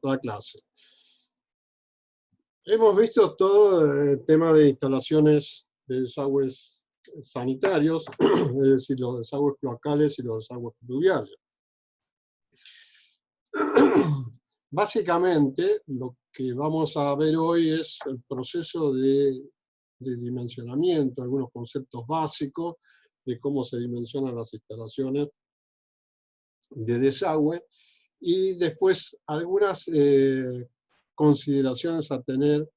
la clase. Hemos visto todo el tema de instalaciones de desagües sanitarios, es decir, los desagües cloacales y los desagües pluviales. Básicamente, lo que vamos a ver hoy es el proceso de dimensionamiento, algunos conceptos básicos de cómo se dimensionan las instalaciones de desagüe, y después algunas consideraciones a tener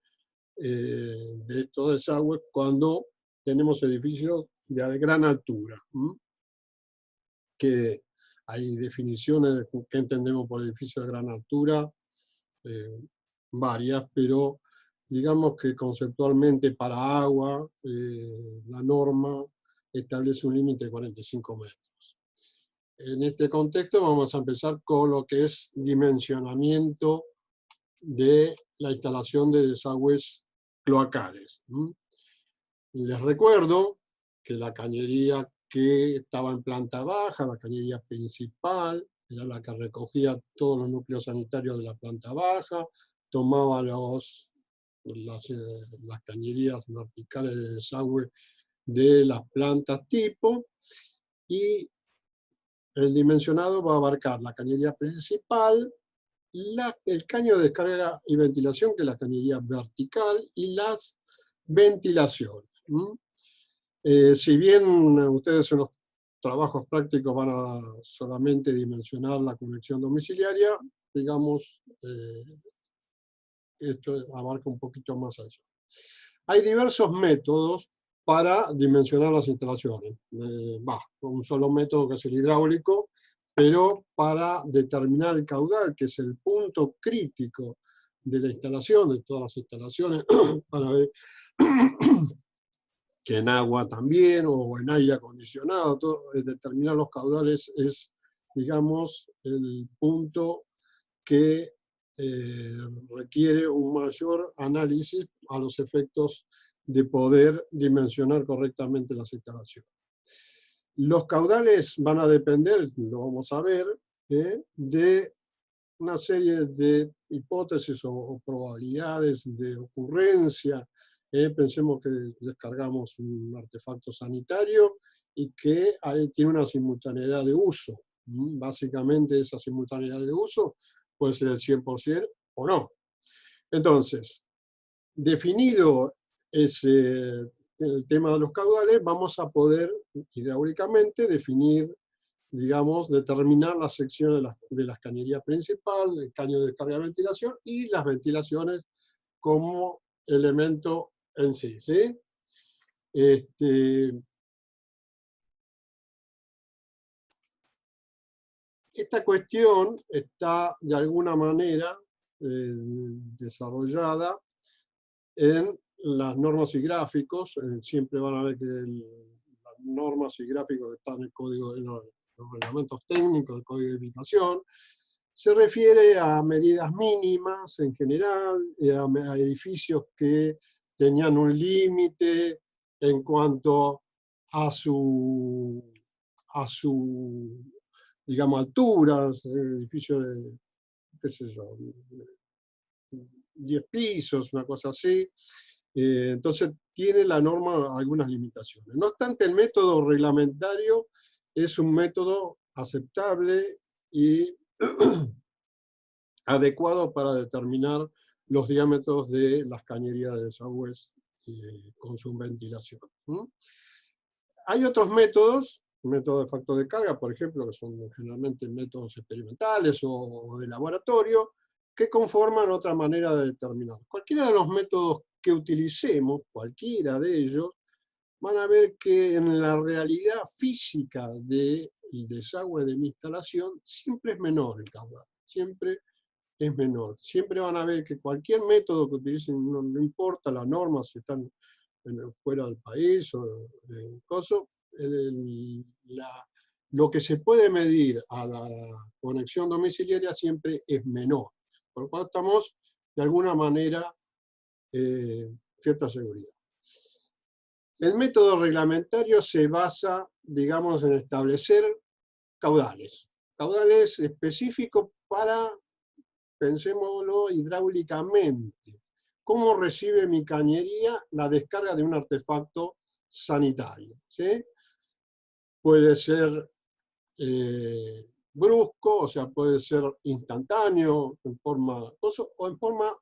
de estos desagües cuando tenemos edificios de gran altura. Que hay definiciones de qué entendemos por edificio de gran altura, varias, pero digamos que conceptualmente para agua la norma establece un límite de 45 metros. En este contexto vamos a empezar con lo que es dimensionamiento de la instalación de desagües cloacales. Les recuerdo que la cañería que estaba en planta baja, la cañería principal, era la que recogía todos los núcleos sanitarios de la planta baja, tomaba las cañerías verticales de desagüe de las plantas tipo, y el dimensionado va a abarcar la cañería principal, el caño de descarga y ventilación, que es la cañería vertical, y las ventilaciones. Si bien ustedes en los trabajos prácticos van a solamente dimensionar la conexión domiciliaria, digamos, esto abarca un poquito más allá. Hay diversos métodos para dimensionar las instalaciones. Un solo método, que es el hidráulico, pero para determinar el caudal, que es el punto crítico de la instalación, de todas las instalaciones, para ver que en agua también, o en aire acondicionado, determinar los caudales es, digamos, el punto que requiere un mayor análisis a los efectos de poder dimensionar correctamente las instalaciones. Los caudales van a depender, lo vamos a ver, de una serie de hipótesis o probabilidades de ocurrencia. Pensemos que descargamos un artefacto sanitario y que tiene una simultaneidad de uso. Básicamente esa simultaneidad de uso puede ser el 100% o no. Entonces, definido el tema de los caudales, vamos a poder hidráulicamente definir, digamos, determinar las secciones de las cañerías principales, el caño de descarga y ventilación, y las ventilaciones como elemento en sí. ¿Sí? Esta cuestión está de alguna manera desarrollada en las normas y gráficos. Siempre van a ver que las normas y gráficos que están en el código, en los reglamentos técnicos del Código de Edificación, se refiere a medidas mínimas en general, a edificios que tenían un límite en cuanto a su digamos, alturas, edificios de, qué sé yo, 10 pisos, una cosa así. Entonces tiene la norma algunas limitaciones. No obstante, el método reglamentario es un método aceptable y adecuado para determinar los diámetros de las cañerías de desagües con su ventilación. Hay otros métodos, métodos de factor de carga, por ejemplo, que son generalmente métodos experimentales o de laboratorio, que conforman otra manera de determinar. Cualquiera de los métodos que utilicemos, cualquiera de ellos, van a ver que en la realidad física del desagüe de mi instalación siempre es menor el caudal, siempre es menor. Siempre van a ver que cualquier método que utilicen, no importa la norma, si están fuera del país o coso, lo que se puede medir a la conexión domiciliaria siempre es menor. Por lo cual estamos, de alguna manera, cierta seguridad. El método reglamentario se basa, digamos, en establecer caudales. Caudales específicos para pensémoslo hidráulicamente. ¿Cómo recibe mi cañería la descarga de un artefacto sanitario? ¿Sí? Puede ser brusco, o sea, puede ser instantáneo, o en forma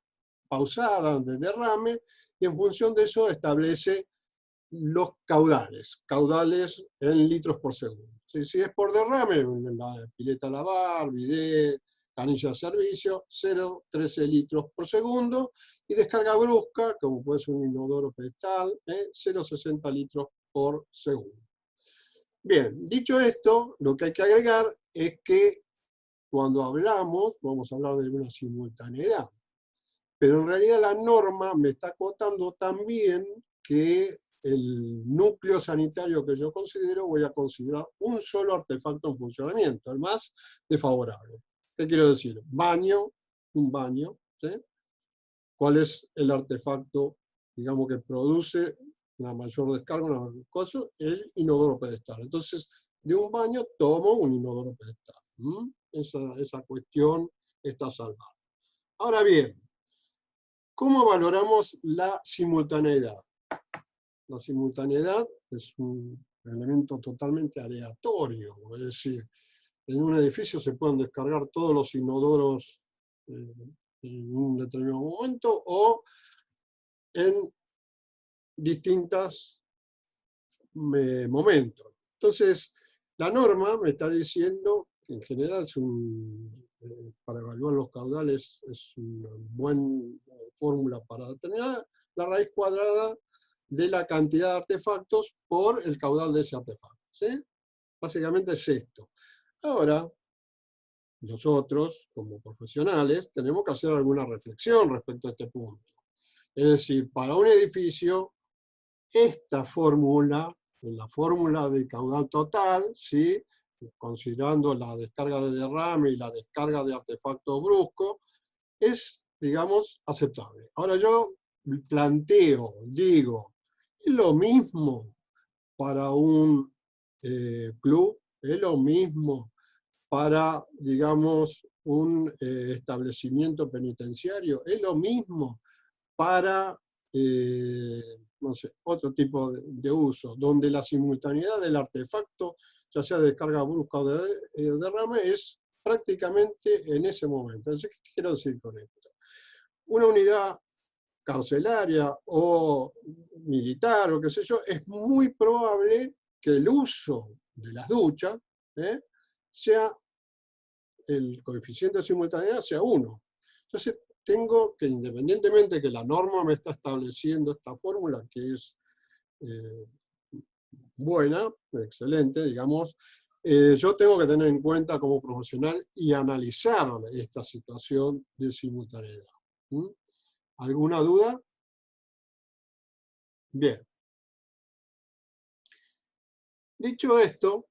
pausada, de derrame, y en función de eso establece los caudales en litros por segundo. Si es por derrame, la pileta a lavar, bidet, canilla de servicio, 0,13 litros por segundo, y descarga brusca, como puede ser un inodoro pedestal, 0,60 litros por segundo. Bien, dicho esto, lo que hay que agregar es que cuando hablamos, vamos a hablar de una simultaneidad, pero en realidad la norma me está acotando también que el núcleo sanitario que yo considero, voy a considerar un solo artefacto en funcionamiento, el más desfavorable. ¿Qué quiero decir? Baño, un baño, ¿sí? ¿Cuál es el artefacto, digamos, que produce una mayor descarga, una mayor cosa? El inodoro pedestal. Entonces, de un baño tomo un inodoro pedestal. Esa cuestión está salvada. Ahora bien, ¿cómo valoramos la simultaneidad? La simultaneidad es un elemento totalmente aleatorio, es decir, en un edificio se pueden descargar todos los inodoros en un determinado momento o en distintos momentos. Entonces, la norma me está diciendo que en general para evaluar los caudales es una buena fórmula para determinar la raíz cuadrada de la cantidad de artefactos por el caudal de ese artefacto. ¿Sí? Básicamente es esto. Ahora, nosotros, como profesionales, tenemos que hacer alguna reflexión respecto a este punto. Es decir, para un edificio, esta fórmula, la fórmula de caudal total, ¿sí? Considerando la descarga de derrame y la descarga de artefactos bruscos, es, digamos, aceptable. Ahora yo planteo, digo, es lo mismo para un club, es lo mismo para, digamos, un establecimiento penitenciario, es lo mismo para, no sé, otro tipo de uso, donde la simultaneidad del artefacto, ya sea de descarga brusca o de derrame, es prácticamente en ese momento. Entonces, ¿qué quiero decir con esto? Una unidad carcelaria o militar o qué sé yo, es muy probable que el uso de las duchas sea, el coeficiente de simultaneidad sea 1. Entonces, tengo que, independientemente que la norma me está estableciendo esta fórmula, que es buena, excelente, digamos, yo tengo que tener en cuenta como profesional y analizar esta situación de simultaneidad. ¿Alguna duda? Bien. Dicho esto,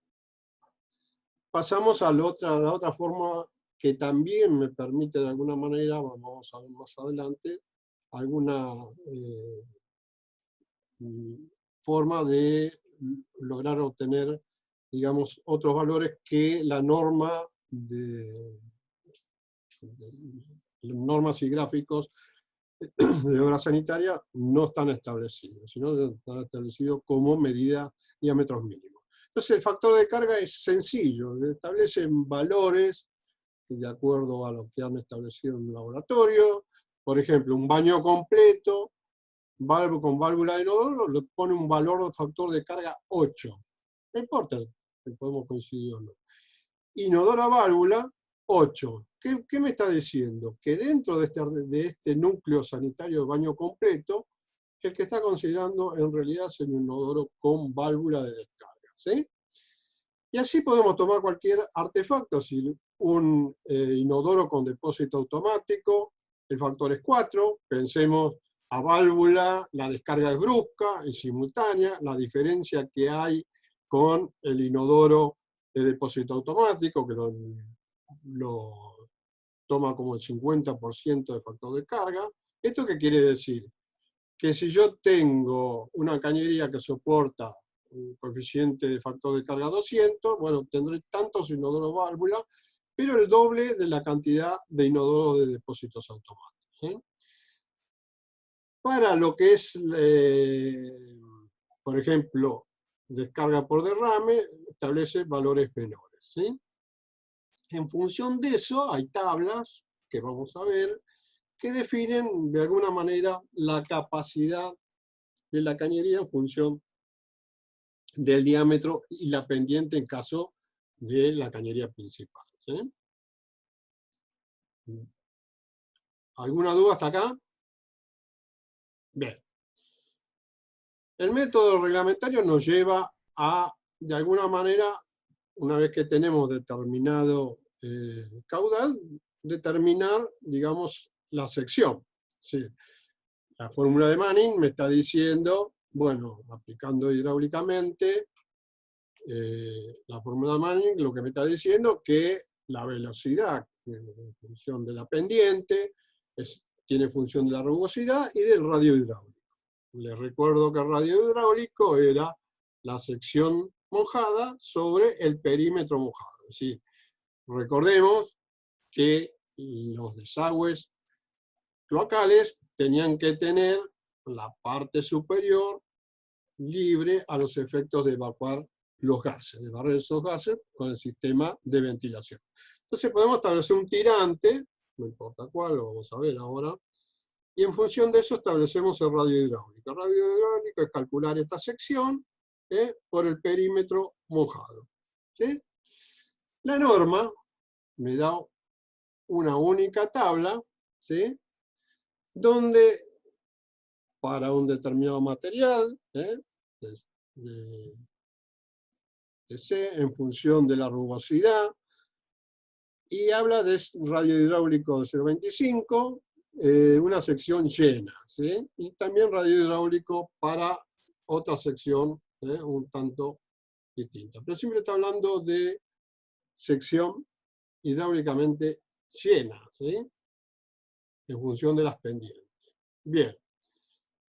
pasamos a la otra forma que también me permite de alguna manera, vamos a ver más adelante, alguna forma de lograr obtener, digamos, otros valores que la norma de normas y gráficos de obra sanitaria no están establecidos, sino están establecidos como medida diámetros mínimos. Entonces el factor de carga es sencillo, establecen valores de acuerdo a lo que han establecido en un laboratorio. Por ejemplo, un baño completo, con válvula de inodoro, le pone un valor de factor de carga 8. No importa si podemos coincidir o no. Inodoro a válvula, 8. ¿Qué me está diciendo? Que dentro de este núcleo sanitario de baño completo, el que está considerando en realidad es el inodoro con válvula de descarga. ¿Sí? Y así podemos tomar cualquier artefacto, si un inodoro con depósito automático, el factor es 4, pensemos a válvula, la descarga es brusca y simultánea, la diferencia que hay con el inodoro de depósito automático, que lo toma como el 50% de factor de carga. ¿Esto qué quiere decir? Que si yo tengo una cañería que soporta un coeficiente de factor de carga 200, bueno, tendré tantos inodoros válvula pero el doble de la cantidad de inodoros de depósitos automáticos, ¿sí? Para lo que es, por ejemplo, descarga por derrame, establece valores menores, ¿sí? En función de eso, hay tablas que vamos a ver que definen de alguna manera la capacidad de la cañería en función del diámetro y la pendiente en caso de la cañería principal, ¿sí? ¿Alguna duda hasta acá? Bien. El método reglamentario nos lleva a, de alguna manera, una vez que tenemos determinado caudal, determinar, digamos, la sección. ¿Sí? La fórmula de Manning me está diciendo, bueno, aplicando hidráulicamente, la fórmula de Manning lo que me está diciendo que la velocidad en función de la pendiente tiene función de la rugosidad y del radio hidráulico. Les recuerdo que el radio hidráulico era la sección mojada sobre el perímetro mojado. Es decir, recordemos que los desagües cloacales tenían que tener la parte superior libre a los efectos de evacuar los gases, de barrer esos gases con el sistema de ventilación. Entonces podemos establecer un tirante, no importa cuál, lo vamos a ver ahora, y en función de eso establecemos el radio hidráulico. El radio hidráulico es calcular esta sección por el perímetro mojado, ¿sí? La norma me da una única tabla, ¿sí? Donde para un determinado material, en función de la rugosidad, y habla de radio hidráulico de 0,25, una sección llena, ¿sí? Y también radio hidráulico para otra sección un tanto distinta. Pero siempre está hablando de sección hidráulicamente llena, ¿sí? En función de las pendientes. Bien.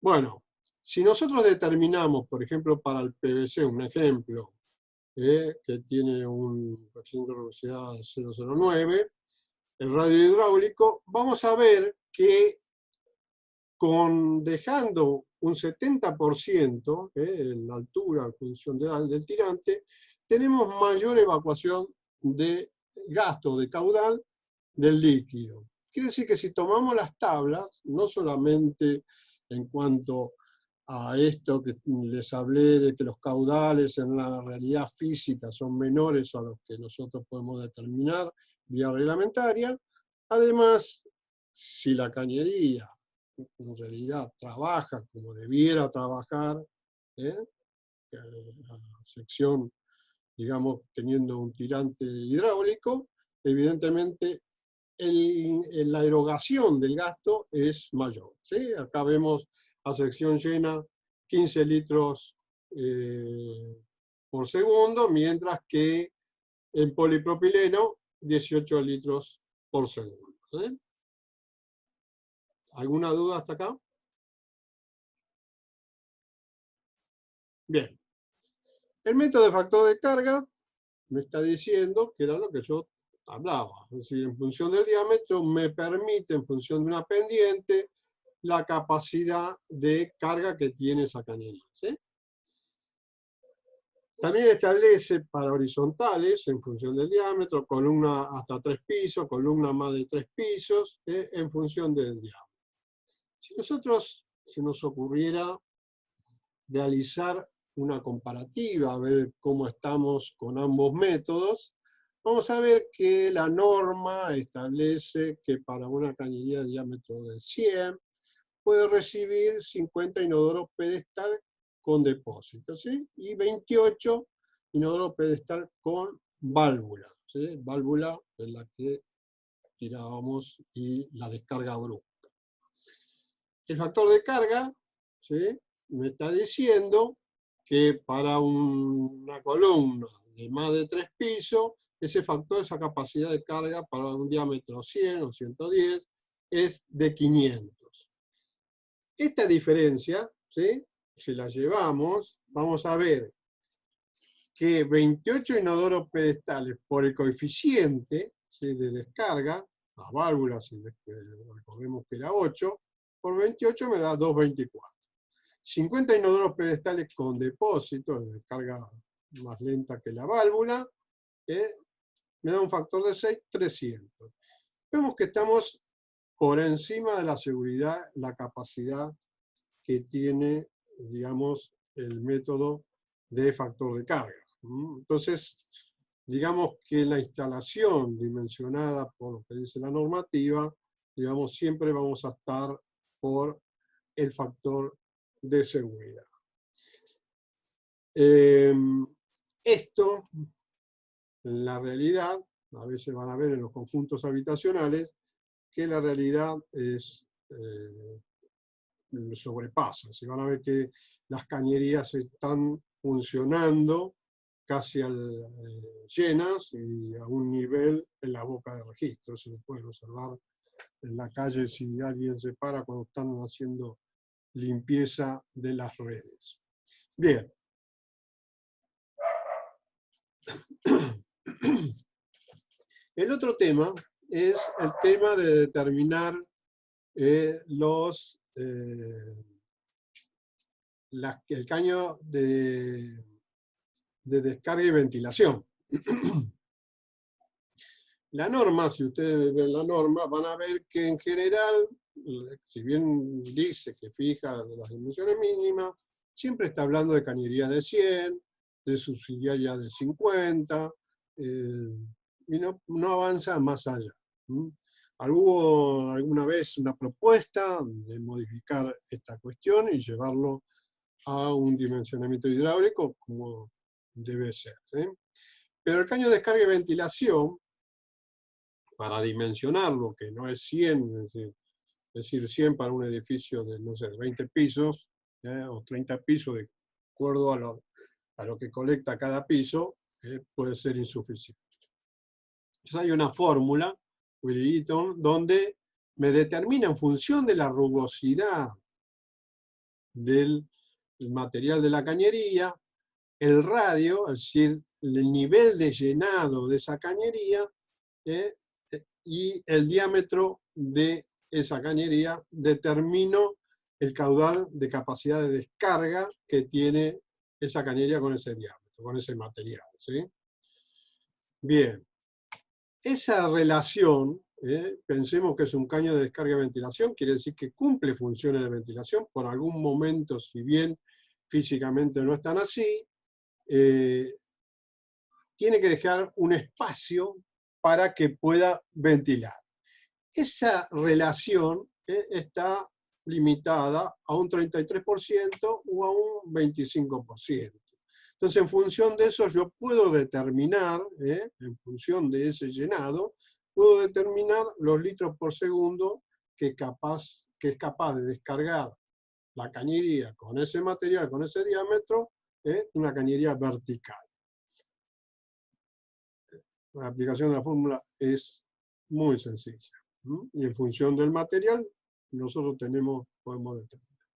Bueno, si nosotros determinamos, por ejemplo, para el PVC, un ejemplo, que tiene un coeficiente de rugosidad de 0,09, el radio hidráulico, vamos a ver que dejando un 70% en la altura en función del tirante, tenemos mayor evacuación de gasto de caudal del líquido. Quiere decir que si tomamos las tablas, no solamente en cuanto a esto que les hablé de que los caudales en la realidad física son menores a los que nosotros podemos determinar vía reglamentaria, además, si la cañería en realidad trabaja como debiera trabajar, la sección, digamos, teniendo un tirante hidráulico, evidentemente la erogación del gasto es mayor, ¿sí? Acá vemos a sección llena 15 litros por segundo, mientras que en polipropileno 18 litros por segundo. ¿Sí? ¿Alguna duda hasta acá? Bien. El método de factor de carga me está diciendo que era lo que yo hablaba. Es decir, en función del diámetro me permite, en función de una pendiente, la capacidad de carga que tiene esa cañería, ¿sí? También establece para horizontales, en función del diámetro, columna hasta 3 pisos, columna más de 3 pisos, en función del diámetro. Si nosotros se nos ocurriera realizar una comparativa, a ver cómo estamos con ambos métodos, vamos a ver que la norma establece que para una cañería de diámetro de 100 puede recibir 50 inodoros pedestal con depósito, ¿sí? Y 28 inodoros pedestal con válvula, ¿sí? Válvula en la que tirábamos y la descarga brusca. El factor de carga, ¿sí? Me está diciendo que para una columna de más de 3 pisos, ese factor, esa capacidad de carga para un diámetro 100 o 110 es de 500. Esta diferencia, ¿sí? Si la llevamos, vamos a ver que 28 inodoros pedestales por el coeficiente ¿sí?, de descarga, la válvula, si recordemos que era 8, por 28 me da 224. 50 inodoros pedestales con depósito, de descarga más lenta que la válvula, me da un factor de 6, 300. Vemos que estamos por encima de la seguridad, la capacidad que tiene, digamos, el método de factor de carga. Entonces, digamos que la instalación dimensionada por lo que dice la normativa, digamos, siempre vamos a estar por el factor de seguridad. Esto, en la realidad, a veces van a ver en los conjuntos habitacionales, que la realidad es sobrepasa. Se van a ver que las cañerías están funcionando casi llenas y a un nivel en la boca de registro. Se pueden observar en la calle si alguien se para cuando están haciendo limpieza de las redes. Bien. El otro tema es el tema de determinar el caño de descarga y ventilación. La norma, si ustedes ven la norma, van a ver que en general, si bien dice que fija las dimensiones mínimas, siempre está hablando de cañería de 100, de subsidiaria de 50, y no avanza más allá. Hubo alguna vez una propuesta de modificar esta cuestión y llevarlo a un dimensionamiento hidráulico como debe ser, ¿sí? Pero el caño de descarga y ventilación, para dimensionarlo, que no es 100, es decir, 100 para un edificio de, no sé, 20 pisos, o 30 pisos, de acuerdo a lo que colecta cada piso, puede ser insuficiente. Entonces hay una fórmula, Willy Eaton, donde me determina en función de la rugosidad del material de la cañería, el radio, es decir, el nivel de llenado de esa cañería, y el diámetro de esa cañería, determino el caudal de capacidad de descarga que tiene esa cañería con ese diámetro, con ese material, ¿sí? Bien, esa relación, pensemos que es un caño de descarga y ventilación, quiere decir que cumple funciones de ventilación, por algún momento, si bien físicamente no están así, tiene que dejar un espacio para que pueda ventilar. Esa relación está limitada a un 33% o a un 25%. Entonces, en función de eso, yo puedo determinar, en función de ese llenado, puedo determinar los litros por segundo que es capaz de descargar la cañería con ese material, con ese diámetro, una cañería vertical. La aplicación de la fórmula es muy sencilla. Y en función del material, nosotros podemos determinar.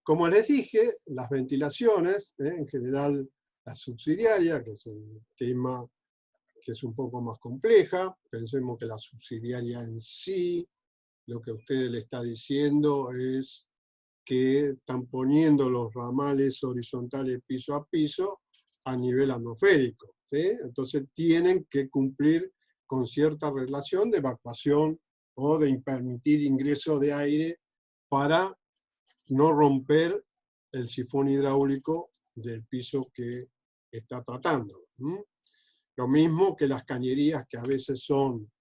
Como les dije, las ventilaciones, en general la subsidiaria, que es un tema que es un poco más compleja, pensemos que la subsidiaria en sí, lo que a usted le está diciendo es que están poniendo los ramales horizontales piso a piso a nivel atmosférico, ¿sí? Entonces tienen que cumplir con cierta relación de evacuación o de permitir ingreso de aire para no romper el sifón hidráulico del piso que está tratando. Lo mismo que las cañerías que a veces son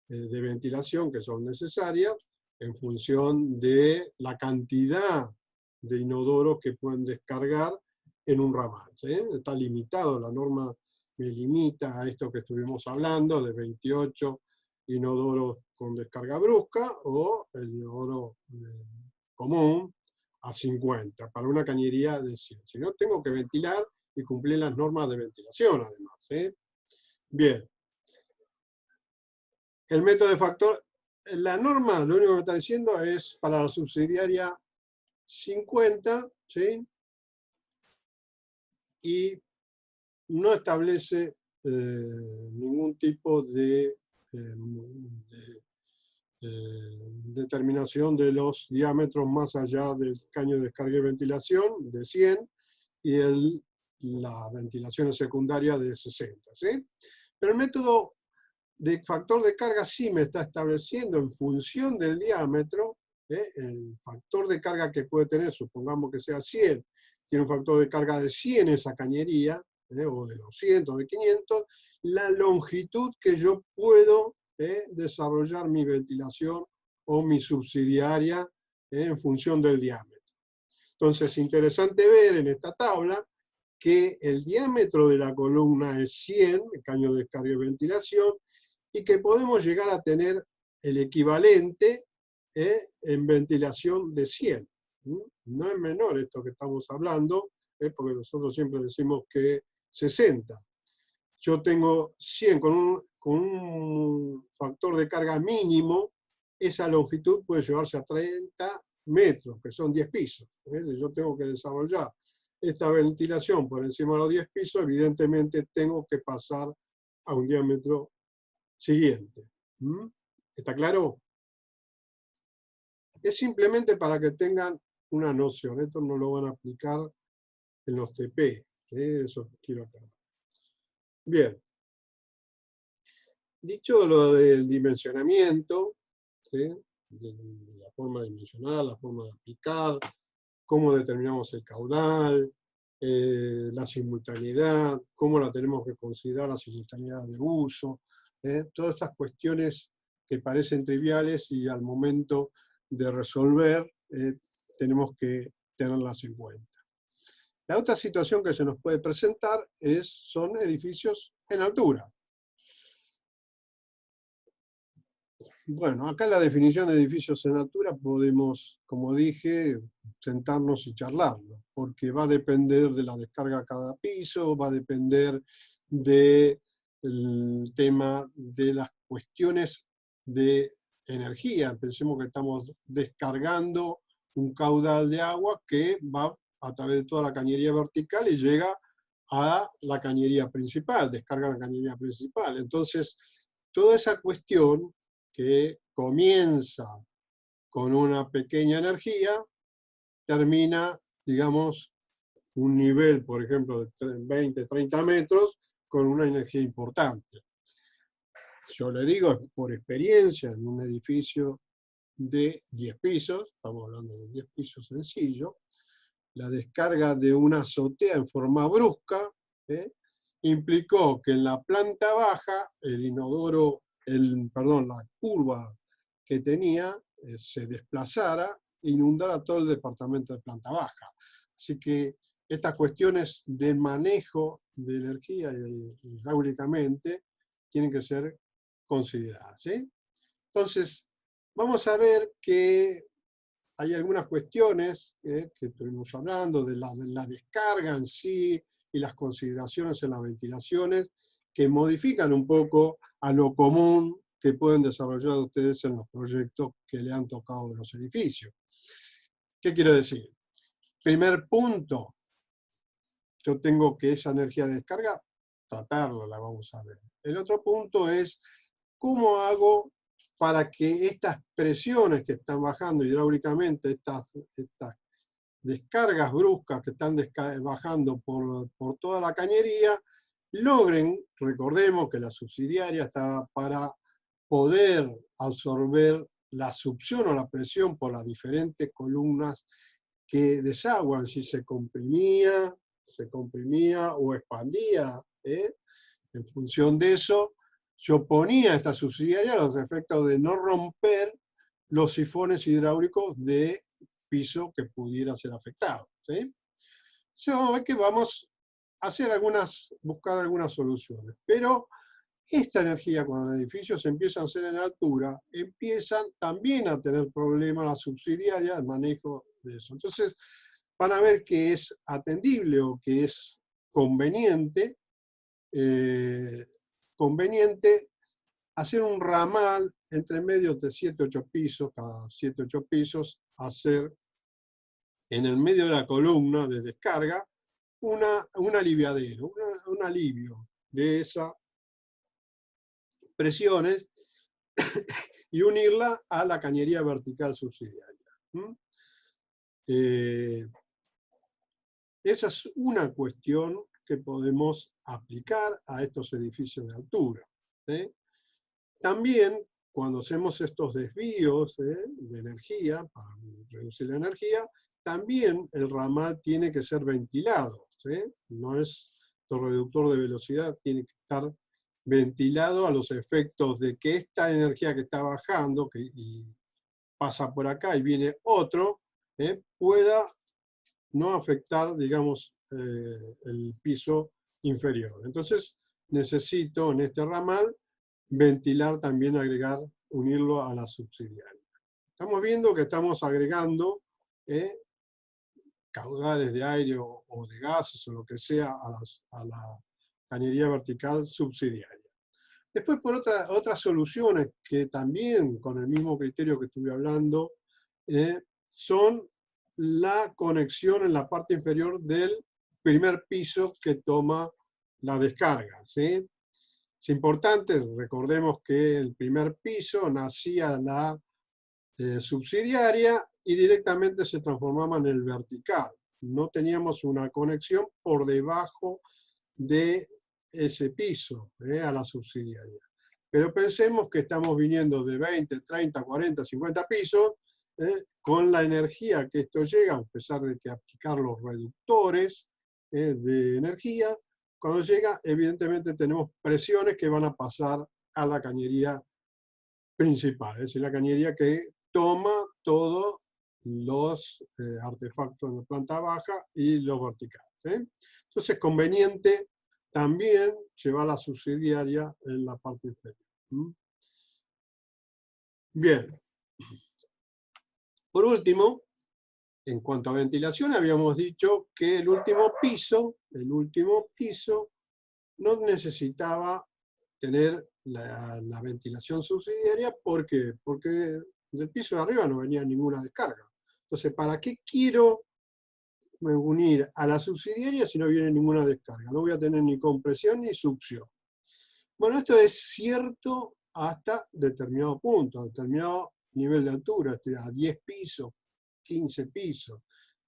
de ventilación, que son necesarias, en función de la cantidad de inodoros que pueden descargar en un ramal, ¿sí? Está limitado, la norma me limita a esto que estuvimos hablando, de 28 inodoros con descarga brusca, o el inodoro común a 50, para una cañería de 100. Si no, tengo que ventilar y cumplir las normas de ventilación, además, ¿sí? Bien. El método de factor, la norma, lo único que me está diciendo es para la subsidiaria 50, ¿sí? Y no establece ningún tipo de determinación de los diámetros más allá del caño de descarga y ventilación de 100 y la ventilación secundaria de 60. ¿Sí? Pero el método de factor de carga sí me está estableciendo en función del diámetro, el factor de carga que puede tener, supongamos que sea 100, tiene un factor de carga de 100 esa cañería, o de 200, de 500, la longitud que yo puedo desarrollar mi ventilación o mi subsidiaria en función del diámetro. Entonces, interesante ver en esta tabla que el diámetro de la columna es 100, el caño de descarga y ventilación, y que podemos llegar a tener el equivalente en ventilación de 100. No es menor esto que estamos hablando, porque nosotros siempre decimos que 60. Yo tengo 100 con un factor de carga mínimo, esa longitud puede llevarse a 30 metros, que son 10 pisos. Yo tengo que desarrollar esta ventilación por encima de los 10 pisos, evidentemente tengo que pasar a un diámetro siguiente. ¿Está claro? Es simplemente para que tengan una noción. Esto no lo van a aplicar en los TP. Eso quiero aclarar. Bien. Dicho lo del dimensionamiento, ¿sí? De la forma de dimensionar, la forma de aplicar, cómo determinamos el caudal, la simultaneidad, cómo la tenemos que considerar la simultaneidad de uso, todas estas cuestiones que parecen triviales y al momento de resolver tenemos que tenerlas en cuenta. La otra situación que se nos puede presentar son edificios en altura. Bueno, acá en la definición de edificios en altura podemos, como dije, sentarnos y charlarlo, porque va a depender de la descarga a cada piso, va a depender del tema de las cuestiones de energía. Pensemos que estamos descargando un caudal de agua que va a través de toda la cañería vertical y llega a la cañería principal, descarga la cañería principal. Entonces, toda esa cuestión que comienza con una pequeña energía, termina, digamos, un nivel, por ejemplo, de 20, 30 metros, con una energía importante. Yo le digo, por experiencia, en un edificio de 10 pisos, estamos hablando de 10 pisos sencillo, la descarga de una azotea en forma brusca implicó que en la planta baja el inodoro, la curva que tenía se desplazara e inundara todo el departamento de planta baja. Así que estas cuestiones de manejo de energía hidráulicamente tienen que ser consideradas. ¿Sí? Entonces, vamos a ver que hay algunas cuestiones que estuvimos hablando de la descarga en sí y las consideraciones en las ventilaciones que modifican un poco a lo común que pueden desarrollar ustedes en los proyectos que le han tocado de los edificios. ¿Qué quiero decir? Primer punto, yo tengo que esa energía de descarga, tratarla, la vamos a ver. El otro punto es, ¿cómo hago para que estas presiones que están bajando hidráulicamente, estas descargas bruscas que están bajando por toda la cañería, logren, recordemos que la subsidiaria está para poder absorber la succión o la presión por las diferentes columnas que desaguan, si se comprimía o expandía. En función de eso, yo ponía esta subsidiaria a los efectos de no romper los sifones hidráulicos de piso que pudiera ser afectado. ¿Sí? Entonces vamos a ver que vamos a buscar algunas soluciones. Pero esta energía, cuando los edificios empiezan a ser en altura, empiezan también a tener problemas la subsidiaria, el manejo de eso. Entonces van a ver que es atendible o que es conveniente hacer un ramal entre medio de 7, 8 pisos, cada 7, 8 pisos, hacer en el medio de la columna de descarga un aliviadero, un alivio. de esas presiones y unirla a la cañería vertical subsidiaria. Esa es una cuestión que podemos aplicar a estos edificios de altura. También, cuando hacemos estos desvíos de energía, para reducir la energía, también el ramal tiene que ser ventilado. No es el reductor de velocidad, tiene que estar ventilado a los efectos de que esta energía que está bajando y pasa por acá y viene otro, pueda no afectar, digamos, el piso inferior. Entonces, necesito en este ramal ventilar también, agregar, unirlo a la subsidiaria. Estamos viendo que estamos agregando caudales de aire o de gases o lo que sea a la cañería vertical subsidiaria. Después, por otras soluciones que también, con el mismo criterio que estuve hablando, son la conexión en la parte inferior del primer piso que toma la descarga. ¿Sí? Es importante, recordemos que el primer piso nacía la subsidiaria y directamente se transformaba en el vertical. No teníamos una conexión por debajo de ese piso a la subsidiaria. Pero pensemos que estamos viniendo de 20, 30, 40, 50 pisos, con la energía que esto llega, a pesar de que aplicar los reductores de energía, cuando llega, evidentemente tenemos presiones que van a pasar a la cañería principal, es decir, la cañería que toma todos los artefactos en la planta baja y los verticales. Entonces es conveniente también llevar la subsidiaria en la parte inferior. Bien. Por último, en cuanto a ventilación, habíamos dicho que el último piso no necesitaba tener la ventilación subsidiaria. ¿Por qué? Porque del piso de arriba no venía ninguna descarga. Entonces, ¿para qué quiero unir a la subsidiaria si no viene ninguna descarga? No voy a tener ni compresión ni succión. Bueno, esto es cierto hasta determinado punto, determinado nivel de altura, a 10 pisos, 15 pisos.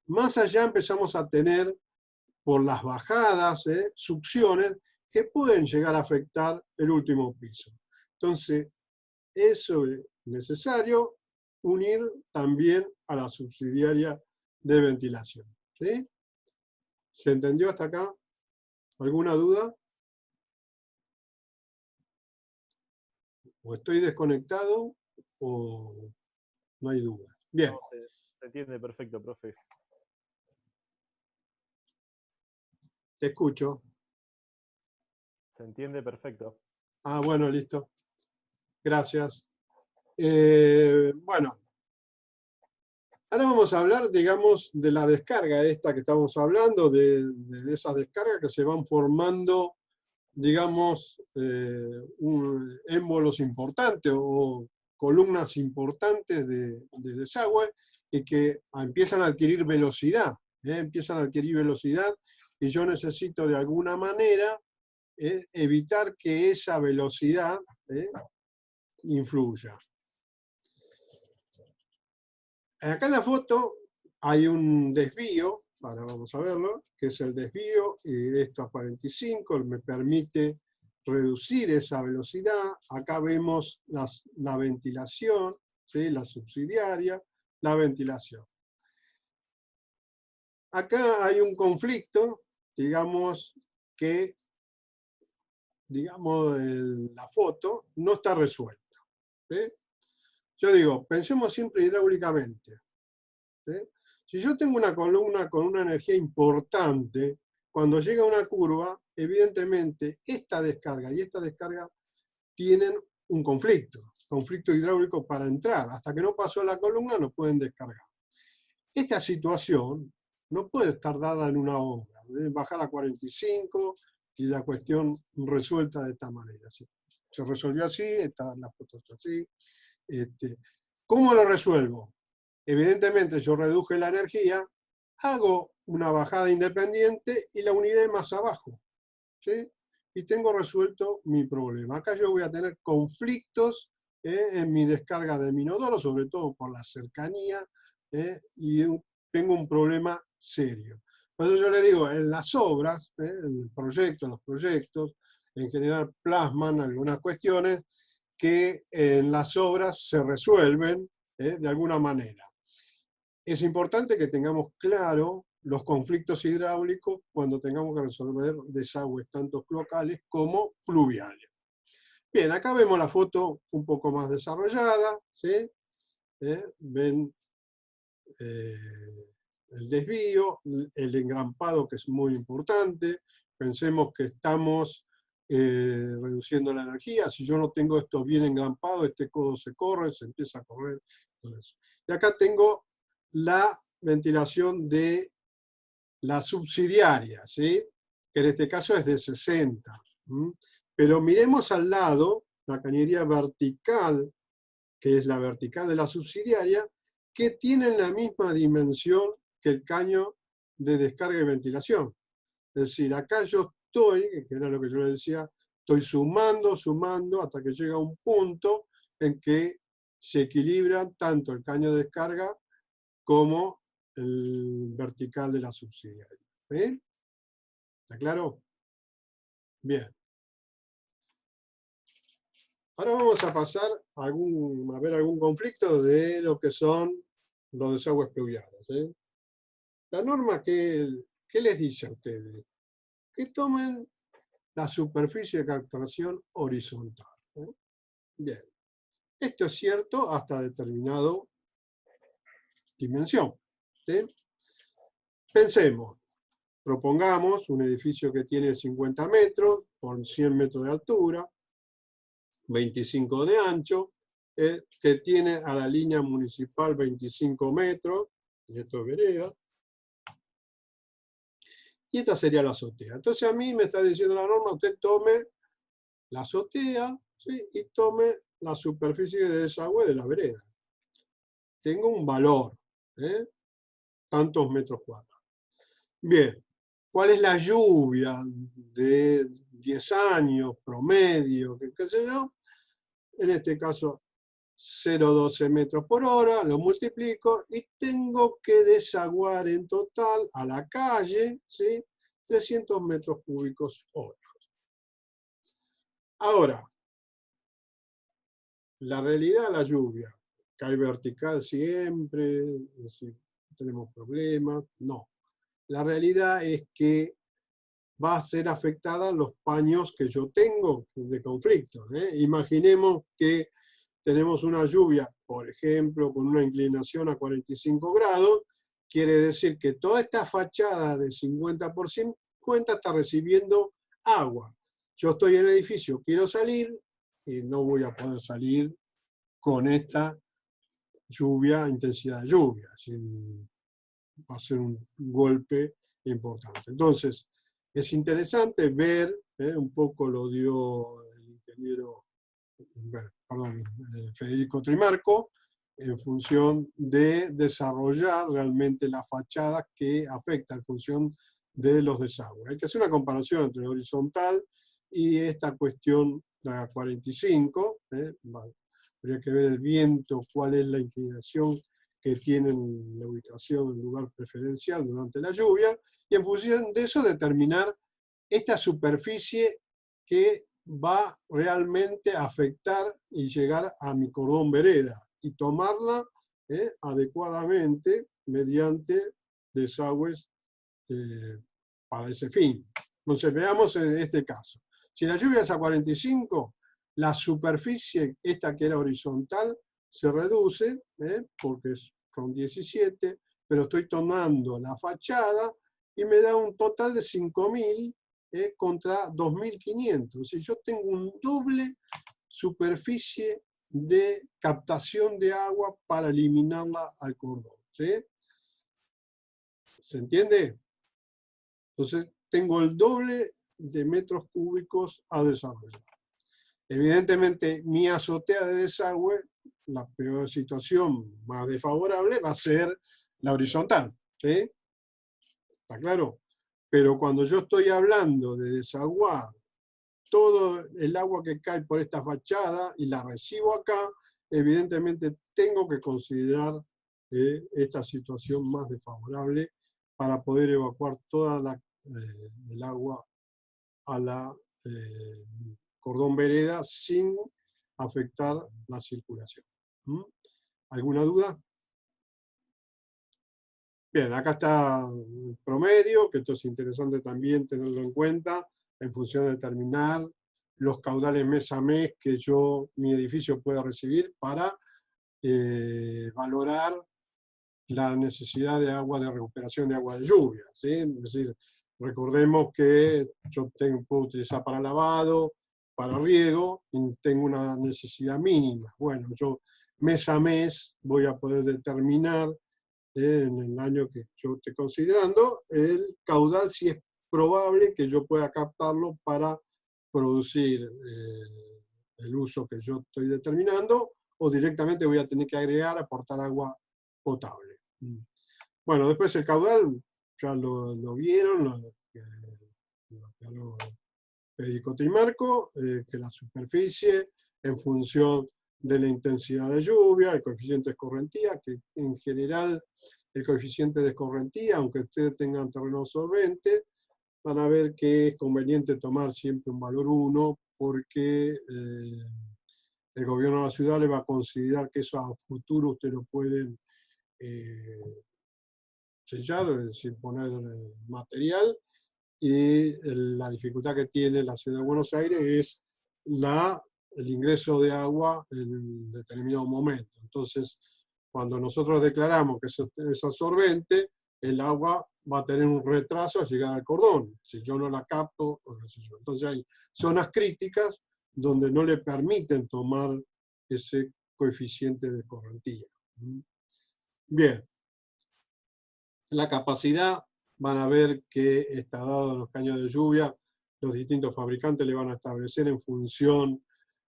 Más allá empezamos a tener, por las bajadas, succiones que pueden llegar a afectar el último piso. Entonces, eso es necesario unir también a la subsidiaria de ventilación. ¿Sí? ¿Se entendió hasta acá? ¿Alguna duda? ¿O estoy desconectado o no hay duda? Bien. No, se entiende perfecto, profe. Te escucho. Se entiende perfecto. Ah, bueno, listo. Gracias. Bueno, ahora vamos a hablar, digamos, de la descarga esta que estamos hablando, de esas descargas que se van formando, digamos, émbolos importantes o columnas importantes de desagüe y que empiezan a adquirir velocidad. Empiezan a adquirir velocidad y yo necesito de alguna manera evitar que esa velocidad influya. Acá en la foto hay un desvío, ahora vamos a verlo, que es el desvío, y esto a 45, me permite reducir esa velocidad. Acá vemos la ventilación, ¿sí? La subsidiaria, la ventilación. Acá hay un conflicto, digamos, que la foto no está resuelto. ¿Sí? Yo digo, pensemos siempre hidráulicamente. ¿Sí? Si yo tengo una columna con una energía importante, cuando llega una curva, evidentemente esta descarga y esta descarga tienen un conflicto hidráulico para entrar. Hasta que no pasó la columna no pueden descargar. Esta situación no puede estar dada en una obra. Deben bajar a 45 y la cuestión resuelta de esta manera. ¿Sí? Se resolvió así, están las fotos así. ¿Cómo lo resuelvo? Evidentemente yo reduje la energía, hago una bajada independiente y la uniré más abajo. ¿Sí? y tengo resuelto mi problema. Acá yo voy a tener conflictos en mi descarga del inodoro, sobre todo por la cercanía, y tengo un problema serio. Por eso yo le digo, en las obras, en el proyecto, en los proyectos, en general plasman algunas cuestiones que en las obras se resuelven de alguna manera. Es importante que tengamos claro los conflictos hidráulicos cuando tengamos que resolver desagües tanto locales como pluviales. Bien, acá vemos la foto un poco más desarrollada, ¿sí? Ven el desvío, el engrampado, que es muy importante. Pensemos que estamos reduciendo la energía. Si yo no tengo esto bien engrampado, este codo se corre, se empieza a correr. Todo eso. Y acá tengo la ventilación de la subsidiaria, ¿sí? Que en este caso es de 60. Pero miremos al lado la cañería vertical, que es la vertical de la subsidiaria, que tienen la misma dimensión que el caño de descarga y ventilación. Es decir, acá yo estoy, que era lo que yo le decía, estoy sumando, hasta que llega un punto en que se equilibran tanto el caño de descarga como el vertical de la subsidiaria. ¿Sí? ¿Está claro? Bien. Ahora vamos a pasar a ver algún conflicto de lo que son los desagües pluviales. ¿Sí? La norma, ¿qué les dice a ustedes? Que tomen la superficie de captación horizontal. Bien. Esto es cierto hasta determinada dimensión. ¿Sí? Pensemos, propongamos un edificio que tiene 50 metros por 100 metros de altura, 25 de ancho, que tiene a la línea municipal 25 metros, y esto es vereda, y esta sería la azotea. Entonces a mí me está diciendo la norma, usted tome la azotea, ¿sí? Y tome la superficie de desagüe de la vereda. Tengo un valor, tantos metros cuadrados. Bien, ¿cuál es la lluvia de 10 años, promedio, qué sé yo? En este caso, 0,12 metros por hora, lo multiplico y tengo que desaguar en total a la calle, ¿sí? 300 metros cúbicos hora. Ahora, la realidad de la lluvia, cae vertical siempre, si tenemos problemas, no. La realidad es que va a ser afectada los paños que yo tengo de conflicto. Imaginemos que tenemos una lluvia, por ejemplo, con una inclinación a 45 grados, quiere decir que toda esta fachada de 50 por 50 está recibiendo agua. Yo estoy en el edificio, quiero salir y no voy a poder salir con esta lluvia, intensidad de lluvia. Va a ser un golpe importante. Entonces, es interesante ver, un poco lo dio el ingeniero, Federico Trimarco, en función de desarrollar realmente la fachada que afecta en función de los desagües. Hay que hacer una comparación entre la horizontal y esta cuestión, la 45, habría que ver el viento, cuál es la inclinación que tienen la ubicación en lugar preferencial durante la lluvia, y en función de eso determinar esta superficie que va realmente a afectar y llegar a mi cordón vereda, y tomarla adecuadamente mediante desagües para ese fin. Entonces veamos en este caso. Si la lluvia es a 45, la superficie, esta que era horizontal, se reduce, porque son 17, pero estoy tomando la fachada y me da un total de 5.000 contra 2.500. Si yo tengo un doble superficie de captación de agua para eliminarla al cordón. ¿Sí? ¿Se entiende? Entonces tengo el doble de metros cúbicos a desarrollar. Evidentemente, mi azotea de desagüe, la peor situación más desfavorable va a ser la horizontal. ¿Sí? ¿Está claro? Pero cuando yo estoy hablando de desaguar todo el agua que cae por esta fachada y la recibo acá, evidentemente tengo que considerar esta situación más desfavorable para poder evacuar toda el agua a la cordón vereda sin afectar la circulación. ¿Alguna duda? Bien, acá está el promedio, que esto es interesante también tenerlo en cuenta, en función de determinar los caudales mes a mes que mi edificio pueda recibir para valorar la necesidad de agua de recuperación de agua de lluvia, ¿sí? Es decir, recordemos que yo puedo utilizar para lavado, para riego, y tengo una necesidad mínima. Bueno, yo mes a mes voy a poder determinar en el año que yo esté considerando el caudal, si es probable que yo pueda captarlo para producir el uso que yo estoy determinando, o directamente voy a tener que agregar, aportar agua potable. Bueno, después el caudal, ya lo vieron, lo Federico Trimarco, que la superficie, en función de la intensidad de lluvia, el coeficiente de escorrentía, que en general el coeficiente de escorrentía, aunque ustedes tengan terreno absorbente, van a ver que es conveniente tomar siempre un valor 1, porque el gobierno de la ciudad le va a considerar que eso a futuro ustedes lo pueden sellar, es decir, poner material, y la dificultad que tiene la ciudad de Buenos Aires es el ingreso de agua en determinado momento. Entonces, cuando nosotros declaramos que es absorbente, el agua va a tener un retraso a llegar al cordón, si yo no la capto. Entonces hay zonas críticas donde no le permiten tomar ese coeficiente de escorrentía. Bien. La capacidad, van a ver que está dado en los caños de lluvia, los distintos fabricantes le van a establecer en función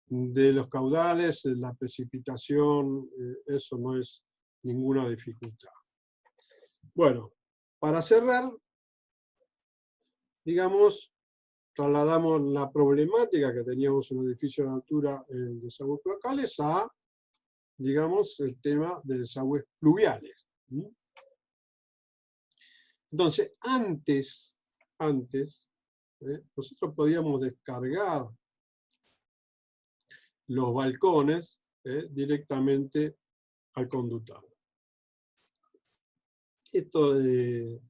de los caudales, la precipitación, eso no es ninguna dificultad. Bueno, para cerrar, digamos, trasladamos la problemática que teníamos en un edificio de altura en desagües cloacales a, digamos, el tema de desagües pluviales. Entonces, antes nosotros podíamos descargar los balcones directamente al conductor. Esto de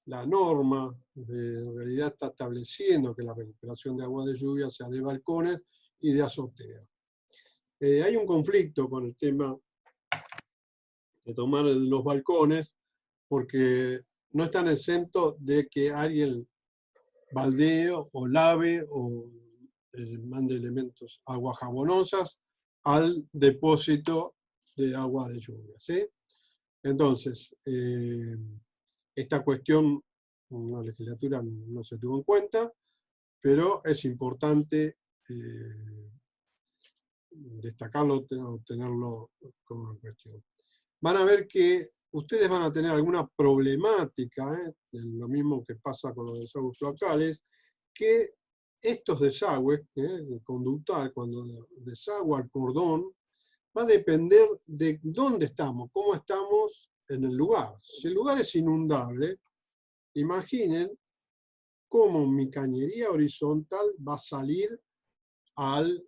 la norma en realidad está estableciendo que la recuperación de agua de lluvia sea de balcones y de azotea. Hay un conflicto con el tema de tomar los balcones porque no están exentos de que alguien baldee o lave o mande elementos, aguas jabonosas, al depósito de agua de lluvia, ¿sí? Entonces, esta cuestión en la legislatura no se tuvo en cuenta, pero es importante destacarlo, tenerlo como cuestión. Van a ver que ustedes van a tener alguna problemática, lo mismo que pasa con los desagües cloacales, que estos desagües, el conductal, cuando desagua al cordón, va a depender de dónde estamos, cómo estamos en el lugar. Si el lugar es inundable, imaginen cómo mi cañería horizontal va a salir al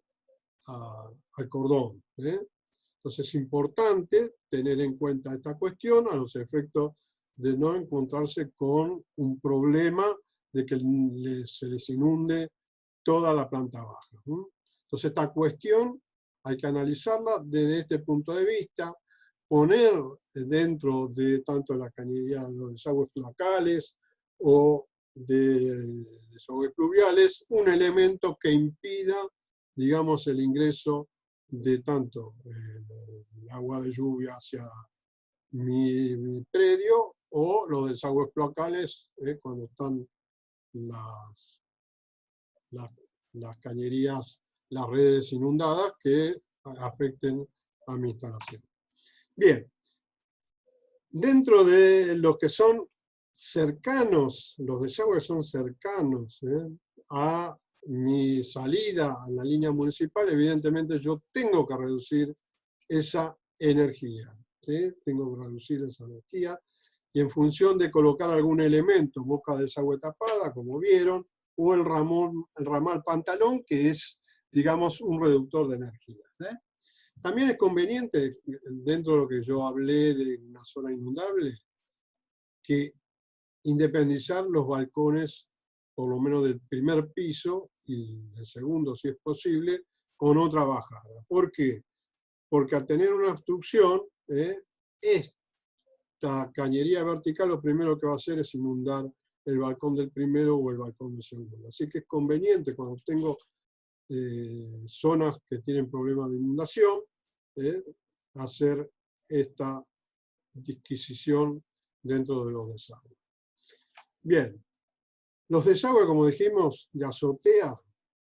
cordón. Entonces es importante tener en cuenta esta cuestión a los efectos de no encontrarse con un problema de que se les inunde toda la planta baja. Entonces esta cuestión hay que analizarla desde este punto de vista, poner dentro de tanto la cañería de los desagües cloacales o de desagües pluviales un elemento que impida, digamos, el ingreso de tanto el agua de lluvia hacia mi predio o los desagües cloacales cuando están las cañerías, las redes inundadas que afecten a mi instalación. Bien, dentro de los que son cercanos, los desagües son cercanos a mi salida a la línea municipal, evidentemente yo tengo que reducir esa energía. ¿Sí? Tengo que reducir esa energía. Y en función de colocar algún elemento, boca de desagüe tapada, como vieron, o el ramal pantalón, que es, digamos, un reductor de energía. ¿Sí? También es conveniente, dentro de lo que yo hablé de una zona inundable, que independizar los balcones, por lo menos del primer piso y del segundo, si es posible, con otra bajada. ¿Por qué? Porque al tener una obstrucción, esta cañería vertical lo primero que va a hacer es inundar el balcón del primero o el balcón del segundo. Así que es conveniente cuando tengo zonas que tienen problemas de inundación, hacer esta disquisición dentro de los desagües. Bien, los desagües, como dijimos, de azotea,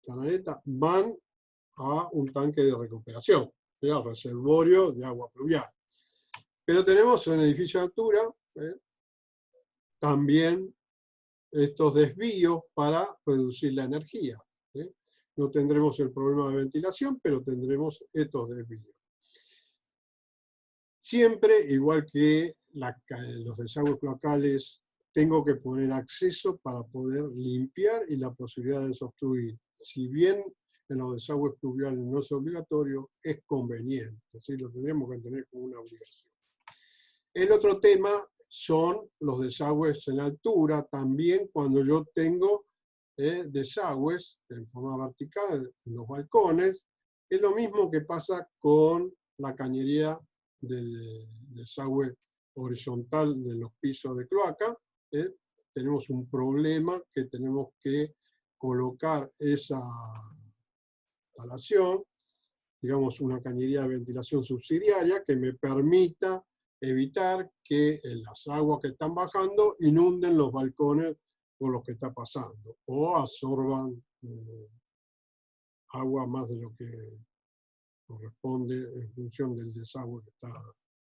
canaleta, van a un tanque de recuperación, al reservorio de agua pluvial. Pero tenemos en edificio de altura también estos desvíos para reducir la energía. No tendremos el problema de ventilación, pero tendremos estos desvíos. Siempre, igual que los desagües cloacales, tengo que poner acceso para poder limpiar y la posibilidad de desobstruir. Si bien en los desagües pluviales no es obligatorio, es conveniente. ¿Sí? Lo tendremos que tener como una obligación. El otro tema son los desagües en altura, también cuando yo tengo desagües en forma vertical en los balcones. Es lo mismo que pasa con la cañería del desagüe horizontal de los pisos de cloaca. Tenemos un problema que tenemos que colocar esa instalación, digamos una cañería de ventilación subsidiaria que me permita evitar que las aguas que están bajando inunden los balcones por los que está pasando o absorban agua más de lo que corresponde en función del desagüe que está